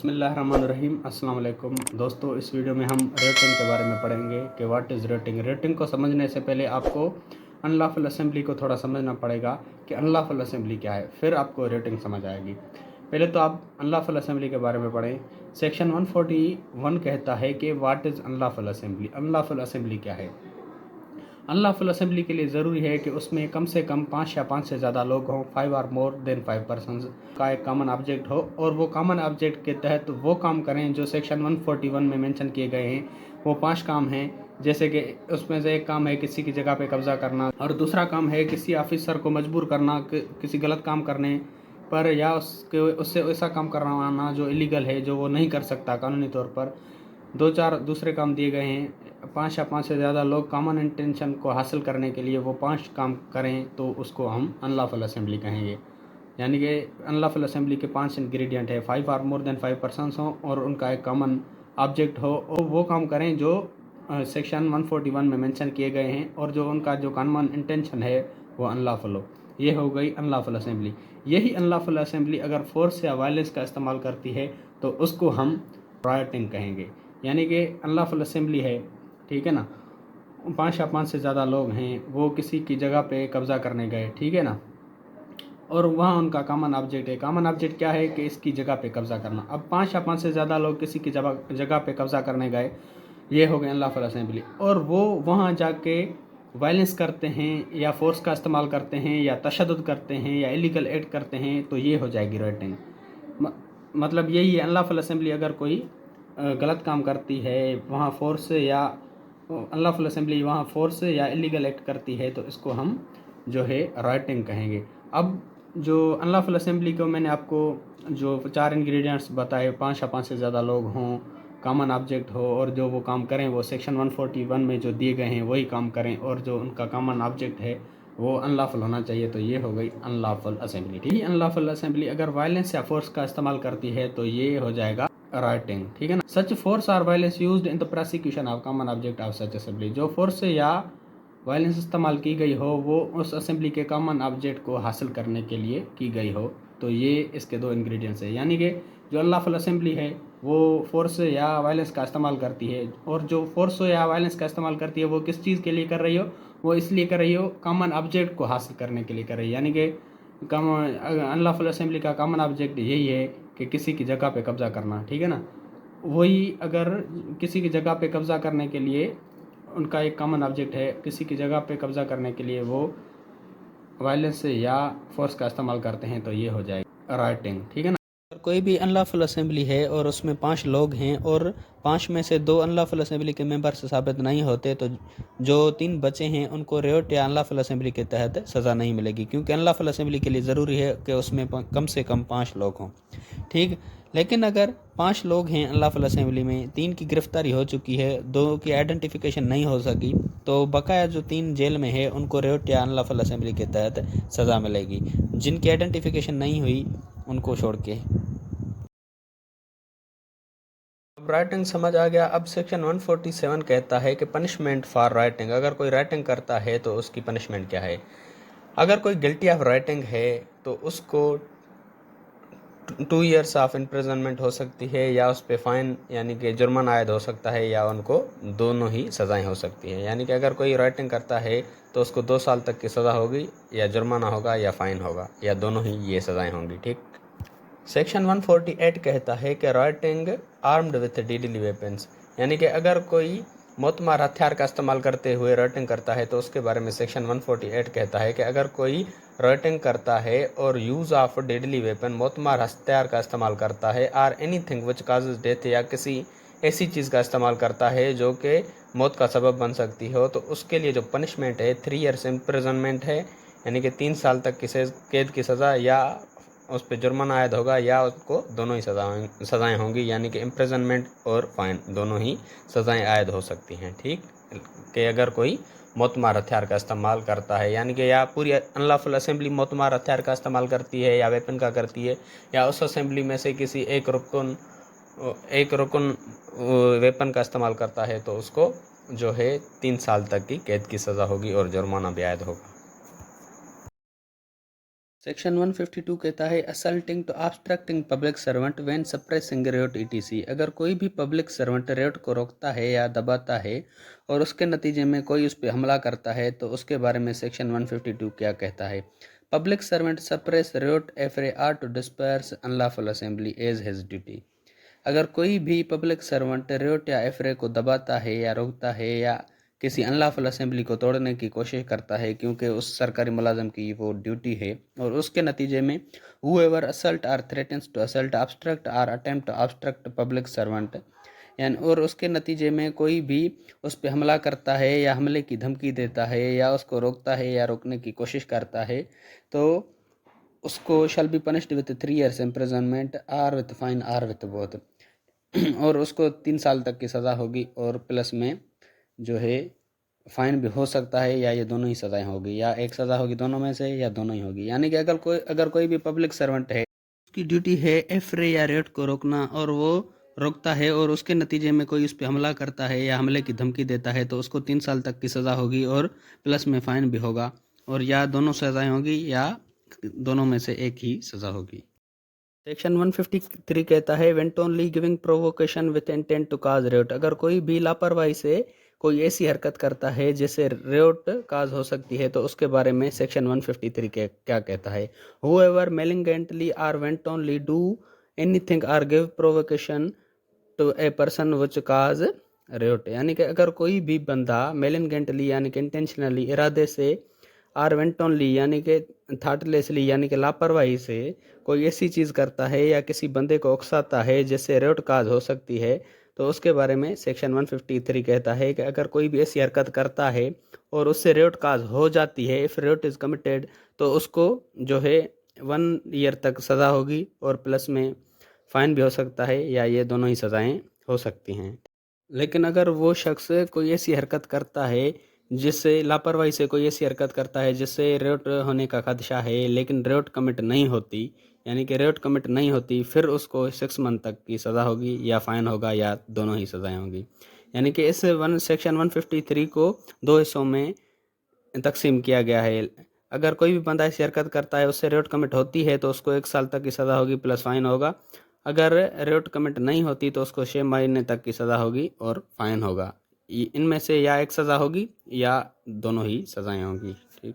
बिस्मिल्लाहिर्रहमानिर्रहीम। अस्सलाम वालेकुम दोस्तों, इस वीडियो में हम रेटिंग के बारे में पढ़ेंगे कि व्हाट इज़ रेटिंग। रेटिंग को समझने से पहले आपको अनलॉफुल असेंबली को थोड़ा समझना पड़ेगा कि अनलॉफुल असेंबली क्या है, फिर आपको रेटिंग समझ आएगी। पहले तो आप अनलॉफुल असेंबली के बारे में पढ़ें। सेक्शन 141 कहता है कि what is unlawful assembly. Unlawful assembly क्या है? अनलॉफुल असेंबली के लिए ज़रूरी है कि उसमें कम से कम 5 या 5 से ज़्यादा लोग हों, 5 और मोर देन 5 पर्सनस का एक कॉमन ऑब्जेक्ट हो, और वो कॉमन ऑब्जेक्ट के तहत वो काम करें जो सेक्शन 141 में मेंशन किए गए हैं। वो 5 काम हैं, जैसे कि उसमें से एक काम है किसी की जगह पे कब्ज़ा करना, और दूसरा काम है किसी ऑफिसर को मजबूर करना किसी गलत काम करने पर, या उससे ऐसा काम करवाना जो इलीगल है, जो वो नहीं कर सकता कानूनी तौर पर। 2-4 दूसरे काम दिए गए हैं। 5 या 5 से ज़्यादा लोग कॉमन इंटेंशन को हासिल करने के लिए वो 5 काम करें तो उसको हम अनलॉफुल असेंबली कहेंगे। यानी कि अनलॉफुल असेंबली के 5 इंग्रेडिएंट है, 5 और मोर देन 5 पर्सनस हों, और उनका एक कॉमन ऑब्जेक्ट हो, और वो काम करें जो सेक्शन 141 में मेंशन किए गए हैं, और जो उनका जो कॉमन इंटेंशन है वो अनलॉफुल हो। ये हो गई अनलॉफुल असेंबली। यही अनलॉफुल असेंबली अगर फोर्स या वायलेंस का इस्तेमाल करती है तो उसको हम राइटिंग कहेंगे। यानी कि अनलॉफुल असेंबली है, ठीक है ना, 5 या 5 से ज़्यादा लोग हैं, वो किसी की जगह पे कब्ज़ा करने गए, ठीक है ना, और वहाँ उनका कॉमन ऑब्जेक्ट है। कॉमन ऑब्जेक्ट क्या है कि इसकी जगह पे कब्ज़ा करना। अब 5 या 5 से ज़्यादा लोग किसी की जगह पे कब्ज़ा करने गए, ये हो गए अनलॉफुल असेंबली, और वो वहाँ जाके वायलेंस करते हैं या फोर्स का इस्तेमाल करते हैं या तशद्दुद करते हैं या इलीगल एक्ट करते हैं, तो ये हो जाएगी राइटिंग। मतलब यही है अनलॉफुल असेंबली। अगर कोई गलत काम करती है वहाँ फोर्स या अनलॉफुल असेंबली वहाँ फोर्स या इलीगल एक्ट करती है तो इसको हम जो है राइटिंग कहेंगे। अब जो अनलॉफुल असेंबली को मैंने आपको जो 4 इंग्रेडिएंट्स बताए, 5 या 5 से ज़्यादा लोग हों, कॉमन ऑब्जेक्ट हो, और जो वो काम करें वो सेक्शन 141 में जो दिए गए हैं वही काम करें, और जो उनका कॉमन ऑब्जेक्ट है वो अनलॉफुल होना चाहिए, तो ये हो गई अनलॉफुल असेंबली। ठीक है, अनलॉफुल असेंबली अगर वायलेंस या फोर्स का इस्तेमाल करती है तो ये हो जाएगा राइटिंग, ठीक है ना। सच फोर्स और violence used in the prosecution of common object of such assembly. जो फोर्स या वायलेंस इस्तेमाल की गई हो वो उस असेंबली के कॉमन ऑब्जेक्ट को हासिल करने के लिए की गई हो, तो ये इसके 2 इंग्रेडिएंट्स है। यानी कि जो अनलॉफुल असेंबली है वो फोर्स या वायलेंस का इस्तेमाल करती है, और जो फोर्स या वायलेंस का इस्तेमाल करती है वो किस चीज़ के लिए कर रही हो? वो इसलिए कर रही हो कॉमन ऑब्जेक्ट को हासिल करने के लिए कर रही है। यानी कि अनलॉफुल असेंबली का कॉमन ऑब्जेक्ट यही है कि किसी की जगह पे कब्ज़ा करना, ठीक है ना। वही अगर किसी की जगह पे कब्ज़ा करने के लिए उनका एक कॉमन ऑब्जेक्ट है, किसी की जगह पे कब्ज़ा करने के लिए वो वायलेंस या फोर्स का इस्तेमाल करते हैं, तो ये हो जाएगी राइटिंग, ठीक है ना। अगर कोई भी अनलॉफुल असेंबली है और उसमें 5 लोग हैं और 5 में से 2 अनलॉफुल असेंबली के मेंबर साबित नहीं होते, तो जो 3 बचे हैं उनको रियोट या अनलॉफुल असेंबली के तहत सज़ा नहीं मिलेगी, क्योंकि अनलॉफुल असेंबली के लिए ज़रूरी है कि उसमें कम से कम 5 लोग हों, ठीक। लेकिन अगर 5 लोग हैं अनलॉफुल असेंबली में, 3 की गिरफ्तारी हो चुकी है, 2 की आइडेंटिफिकेशन नहीं हो सकी, तो बकाया जो 3 जेल में है उनको रियोट या अनलॉफुल असेंबली के तहत सज़ा मिलेगी। जिनकी आइडेंटिफिकेशन नहीं हुई उनको छोड़ के। अब राइटिंग समझ आ गया। अब सेक्शन 147 कहता है कि पनिशमेंट फॉर राइटिंग। अगर कोई राइटिंग करता है तो उसकी पनिशमेंट क्या है। अगर कोई गिल्टी ऑफ राइटिंग है तो उसको 2 ईयर्स ऑफ इम्प्रिजनमेंट हो सकती है, या उस पर फ़ाइन यानी कि जुर्माना आयद हो सकता है, या उनको दोनों ही सज़ाएं हो सकती हैं। यानी कि अगर कोई राइटिंग करता है तो उसको 2 साल तक की सज़ा होगी, या जुर्माना होगा, या फ़ाइन होगा, या दोनों ही ये सज़ाएं होंगी, ठीक। सेक्शन 148 कहता है कि writing armed with deadly weapons. यानी कि अगर कोई मोतमार हथियार का इस्तेमाल करते हुए राइटिंग करता है तो उसके बारे में सेक्शन 148 कहता है कि अगर कोई राइटिंग करता है और यूज़ ऑफ डेडली वेपन मोतमार हथियार का इस्तेमाल करता है, or anything which causes death, या किसी ऐसी चीज़ का इस्तेमाल करता है जो कि मौत का सबब बन सकती हो, तो उसके लिए जो पनिशमेंट है 3 ईयर्स इम्प्रिजनमेंट है, यानी कि 3 साल तक की कैद की सज़ा, या उस पर जुर्माना आयद होगा, या उसको दोनों ही सज़ाएँ होंगी, यानी कि इम्प्रिजनमेंट और फाइन दोनों ही सज़ाएँ आयद हो सकती हैं, ठीक। कि अगर कोई मोतमार हथियार का इस्तेमाल करता है, यानी कि या पूरी अनलॉफुल असेंबली मोतमार हथियार का इस्तेमाल करती है या वेपन का करती है, या उस असेंबली में से किसी एक रुकन वेपन का इस्तेमाल करता है, तो उसको जो है 3 साल तक की कैद की सज़ा होगी और जुर्माना भी आयद होगा। सेक्शन 152 कहता है assaulting to obstructing public servant when suppressing riot ETC. अगर कोई भी पब्लिक सर्वेंट रेट को रोकता है या दबाता है और उसके नतीजे में कोई उस पर हमला करता है तो उसके बारे में सेक्शन 152 क्या कहता है। Public servant suppress riot affray or to disperse unlawful assembly as his duty. अगर कोई भी पब्लिक सर्वेंट रेट या एफरे को दबाता है या रोकता है या किसी अनलॉफुल असेंबली को तोड़ने की कोशिश करता है क्योंकि उस सरकारी मुलाजम की वो ड्यूटी है और उसके नतीजे में whoever assault or threatens to assault obstruct or attempt to obstruct public servant यानी और उसके नतीजे में कोई भी उस पर हमला करता है या हमले की धमकी देता है या उसको रोकता है या रोकने की कोशिश करता है तो उसको shall be punished with 3 years imprisonment और विथ फाइन और विथ बोथ और उसको 3 साल तक की सज़ा होगी और प्लस में जो है फाइन भी हो सकता है या ये दोनों ही सज़ाएं होगी या एक सज़ा होगी दोनों में से या दोनों ही होगी। यानी कि अगर कोई भी पब्लिक सर्वेंट है उसकी ड्यूटी है एफरे या रेट को रोकना और वो रोकता है और उसके नतीजे में कोई उस पर हमला करता है या हमले की धमकी देता है तो उसको 3 साल तक की सज़ा होगी और प्लस में फ़ाइन भी होगा और या दोनों सज़ाएं होगी या दोनों में से एक ही सज़ा होगी। सेक्शन 153 कहता है wantonly giving provocation with intent to cause riot. अगर कोई भी लापरवाही से कोई ऐसी हरकत करता है जिससे रेट काज हो सकती है तो उसके बारे में सेक्शन 153 क्या कहता है। whoever malignantly or wantonly do anything or give provocation to a person which cause rate. यानी कि अगर कोई भी बंदा मेलिगेंटली यानी कि इंटेंशनली इरादे से और वेंटोनली यानी कि थाटलेसली यानी कि लापरवाही से कोई ऐसी चीज़ करता है या किसी बंदे को उकसाता है जिससे रेट काज हो सकती है तो उसके बारे में सेक्शन 153 कहता है कि अगर कोई भी ऐसी हरकत करता है और उससे रेट काज हो जाती है इफ़ रेट इज़ कमिटेड तो उसको जो है 1 year तक सज़ा होगी और प्लस में फ़ाइन भी हो सकता है या ये दोनों ही सज़ाएं हो सकती हैं। लेकिन अगर वो शख्स कोई ऐसी हरकत करता है जिससे लापरवाही से कोई ऐसी हरकत करता है जिससे रेट होने का खदशा है लेकिन रेट कमिट नहीं होती यानी कि रेट कमिट नहीं होती फिर उसको 6 month तक की सज़ा होगी या फ़ाइन होगा या दोनों ही सज़ाएं होगी। यानी कि इस सेक्शन 153 को 2 हिस्सों में तकसीम किया गया है। अगर कोई भी बंदा ऐसी हरकत करता है उससे रेट कमिट होती है तो उसको 1 साल तक की सज़ा होगी प्लस फ़ाइन होगा। अगर रेट कमिट नहीं होती तो उसको 6 महीने तक की सज़ा होगी और फ़ाइन होगा। इनमें से या एक सज़ा होगी या दोनों ही सज़ाएं होगी। ठीक।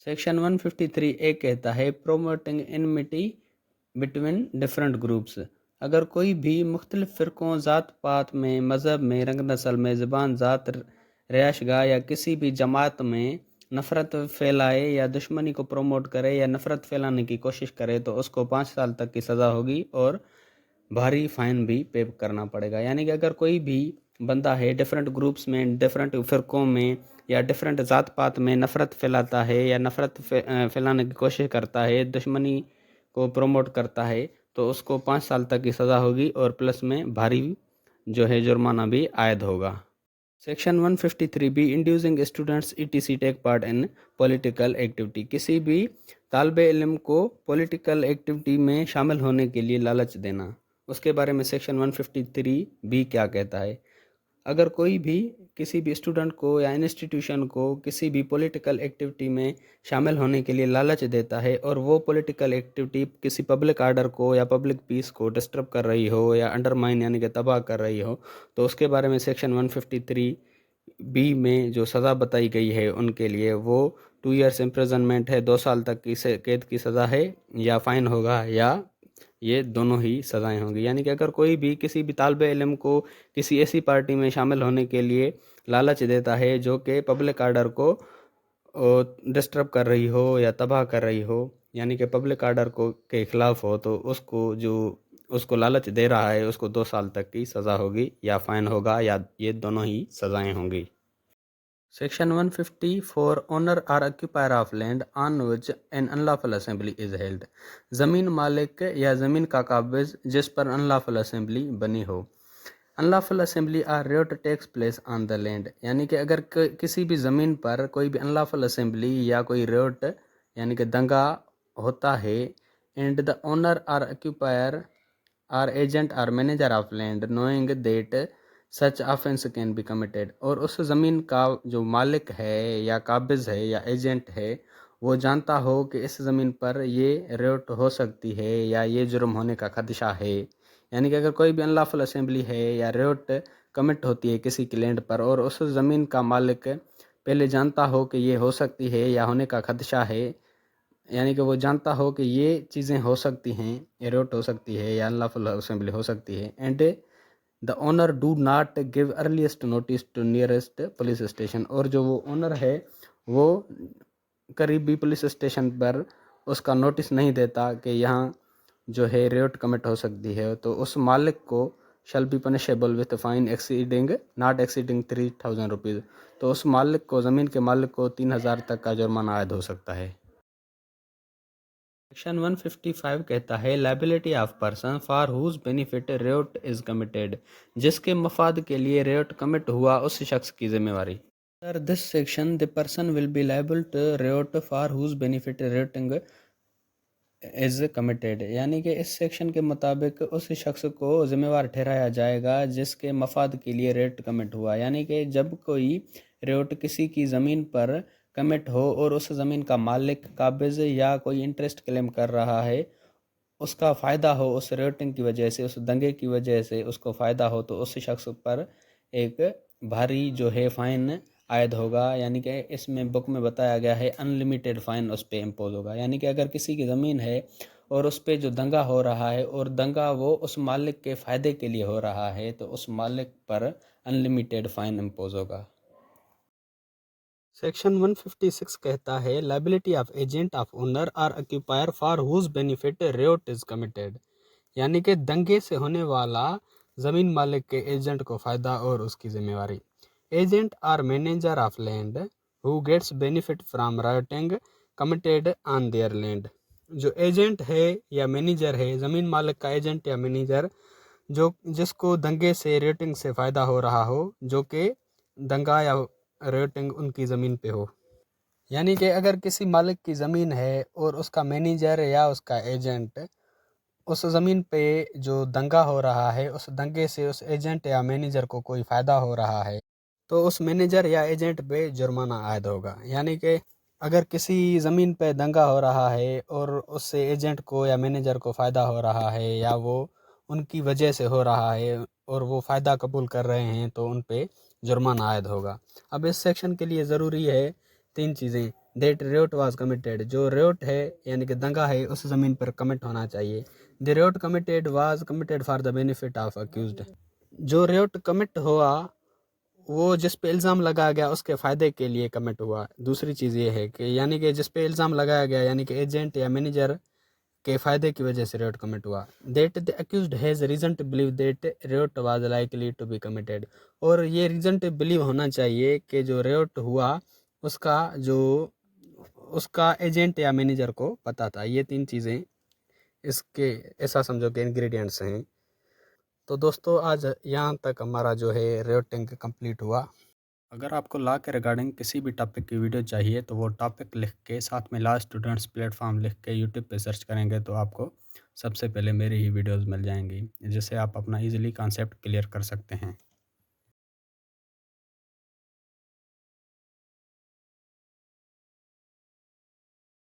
सेक्शन 153 ए कहता है प्रोमोटिंग इनमिटी बिटवीन डिफरेंट ग्रुप्स। अगर कोई भी मुख्तलिफ फ़िरक़ों ज़ात पात में मज़हब में रंग नस्ल में ज़बान ज़ात रिहाइशगाह या किसी भी जमात में नफ़रत फैलाए या दुश्मनी को प्रोमोट करे या नफ़रत फैलाने की कोशिश करे तो उसको 5 साल तक की सज़ा होगी और भारी फ़ाइन भी पे करना पड़ेगा। यानी कि अगर कोई भी बंदा है डिफरेंट ग्रुप्स में डिफरेंट फ़िरक़ों में या डिफरेंट ज़ात पात में नफ़रत फैलाता है या नफ़रत फैलाने की कोशिश करता है दुश्मनी को प्रोमोट करता है तो उसको 5 साल तक की सज़ा होगी और प्लस में भारी जो है जुर्माना भी आयद होगा। Section 153 B inducing students etc take part in political activity. किसी भी तालिबे इल्म को पॉलिटिकल एक्टिविटी में शामिल होने के लिए लालच देना। उसके बारे में सेक्शन 153 बी क्या कहता है। अगर कोई भी किसी भी स्टूडेंट को या इंस्टीट्यूशन को किसी भी पॉलिटिकल एक्टिविटी में शामिल होने के लिए लालच देता है और वो पॉलिटिकल एक्टिविटी किसी पब्लिक आर्डर को या पब्लिक पीस को डिस्टर्ब कर रही हो या अंडरमाइन यानी कि तबाह कर रही हो तो उसके बारे में सेक्शन 153 बी में जो सज़ा बताई गई है उनके लिए वो 2 years इम्प्रिजनमेंट है, 2 साल तक की कैद की सज़ा है या फ़ाइन होगा या ये दोनों ही सज़ाएं होंगी। यानी कि अगर कोई भी किसी भी तालिबे इल्म को किसी ऐसी पार्टी में शामिल होने के लिए लालच देता है जो कि पब्लिक आर्डर को डिस्टर्ब कर रही हो या तबाह कर रही हो यानी कि पब्लिक आर्डर को के ख़िलाफ़ हो तो उसको लालच दे रहा है उसको 2 साल तक की सज़ा होगी या फ़ाइन होगा या ये दोनों ही सज़ाएं होंगी। सेक्शन 154 ओनर और occupier of land on which N unlawful assembly is held. ज़मीन मालिक या ज़मीन का काबिज जिस पर अनलॉफुल असेंबली बनी हो। Unlawful assembly or riot takes place on the land. यानी कि अगर किसी भी ज़मीन पर कोई भी अनलॉफुल असेंबली या कोई रेट यानी कि दंगा होता है एंड द ओनर और ऑक्यूपायर आर एजेंट और manager of land knowing that such offence can be committed. और उस ज़मीन का जो मालिक है या काबिज है या एजेंट है وہ جانتا ہو کہ اس زمین پر یہ ریوٹ ہو سکتی ہے یا یہ جرم ہونے کا خدشہ ہے، یعنی کہ اگر کوئی بھی انلافل اسمبلی ہے یا ریوٹ کمٹ ہوتی ہے کسی کی لینڈ پر اور اس زمین کا مالک پہلے جانتا ہو کہ یہ ہو سکتی ہے یا ہونے کا خدشہ ہے، یعنی کہ وہ جانتا ہو کہ یہ چیزیں ہو سکتی ہیں، ریوٹ ہو سکتی ہے یا انلافل اسمبلی ہو سکتی ہے، and the owner do not give earliest notice to nearest police station, اور جو وہ اونر ہے وہ قریبی پولیس اسٹیشن پر اس کا نوٹس نہیں دیتا کہ یہاں جو ہے ریوٹ کمٹ ہو سکتی ہے، تو اس مالک کو shall be punishable with fine not exceeding 3000 rupees, تو اس مالک کو، زمین کے مالک کو 3000 تک کا جرمانہ عائد ہو سکتا ہے۔ سیکشن 155 کہتا ہے liability of person for whose benefit riot is committed, جس کے مفاد کے لیے ریوٹ کمٹ ہوا اس شخص کی ذمہ واری۔ Under this section, the person will be liable to riot for whose benefit rioting is committed، یعنی کہ اس سیکشن کے مطابق اس شخص کو ذمہ وار ٹھہرایا جائے گا جس کے مفاد کے لیے ریوٹ کمٹ ہوا، یعنی کہ جب کوئی ریوٹ کسی کی زمین پر کمٹ ہو اور اس زمین کا مالک قابض یا کوئی انٹرسٹ کلیم کر رہا ہے، اس کا فائدہ ہو اس ریوٹنگ کی وجہ سے، اس دنگے کی وجہ سے اس کو فائدہ ہو، تو اس شخص پر ایک بھاری جو ہے فائن عائد ہوگا، یعنی کہ اس میں بک میں بتایا گیا ہے ان لمیٹیڈ فائن اس پہ امپوز ہوگا، یعنی کہ اگر کسی کی زمین ہے اور اس پہ جو دنگا ہو رہا ہے اور دنگا وہ اس مالک کے فائدے کے لیے ہو رہا ہے، تو اس مالک پر ان لمیٹیڈ فائن امپوز ہوگا۔ سیکشن 156 کہتا ہے liability of agent of owner or occupier for whose benefit riot is committed, یعنی کہ دنگے سے ہونے والا زمین مالک کے ایجنٹ کو فائدہ اور اس کی ذمہ واری۔ ایجنٹ اور manager of land who gets benefit from rioting committed on their land, جو ایجنٹ ہے یا مینیجر ہے، زمین مالک کا ایجنٹ یا مینیجر جس کو دنگے سے ریٹنگ سے فائدہ ہو رہا ہو، جو کہ دنگا یا ریٹنگ ان کی زمین پہ ہو، یعنی کہ اگر کسی مالک کی زمین ہے اور اس کا مینیجر یا اس کا ایجنٹ اس زمین پہ جو دنگا ہو رہا ہے، اس دنگے سے اس ایجنٹ یا مینیجر کو کوئی فائدہ ہو رہا ہے، تو اس مینیجر یا ایجنٹ پہ جرمانہ عائد ہوگا، یعنی کہ اگر کسی زمین پہ دنگا ہو رہا ہے اور اس سے ایجنٹ کو یا مینیجر کو فائدہ ہو رہا ہے یا وہ ان کی وجہ سے ہو رہا ہے اور وہ فائدہ قبول کر رہے ہیں، تو ان پہ جرمانہ عائد ہوگا۔ اب اس سیکشن کے لیے ضروری ہے 3 چیزیں۔ دیٹ ریوٹ واز کمیٹیڈ، جو ریوٹ ہے یعنی کہ دنگا ہے اس زمین پر کمٹ ہونا چاہیے۔ The riot committed was committed for the benefit of accused, جو ریوٹ کمٹ ہوا وہ جس پہ الزام لگایا گیا اس کے فائدے کے لیے کمٹ ہوا۔ دوسری چیز یہ ہے کہ یعنی کہ جس پہ الزام لگایا گیا یعنی کہ ایجنٹ یا مینیجر کے فائدے کی وجہ سے ریوٹ کمٹ ہوا۔ That the accused has reason to believe that riot was likely to be committed, اور یہ ریزن ٹو بلیو ہونا چاہیے کہ جو ریوٹ ہوا اس کا ایجنٹ یا مینیجر کو پتہ تھا۔ یہ 3 چیزیں اس کے ایسا سمجھو کہ انگریڈینٹس ہیں۔ تو دوستو آج یہاں تک ہمارا جو ہے ریوٹنگ کمپلیٹ ہوا۔ اگر آپ کو لا کے ریگارڈنگ کسی بھی ٹاپک کی ویڈیو چاہیے تو وہ ٹاپک لکھ کے ساتھ میں لا اسٹوڈنٹس پلیٹ فارم لکھ کے یوٹیوب پہ سرچ کریں گے تو آپ کو سب سے پہلے میری ہی ویڈیوز مل جائیں گی، جس سے آپ اپنا ایزیلی کانسیپٹ کلیئر کر سکتے ہیں۔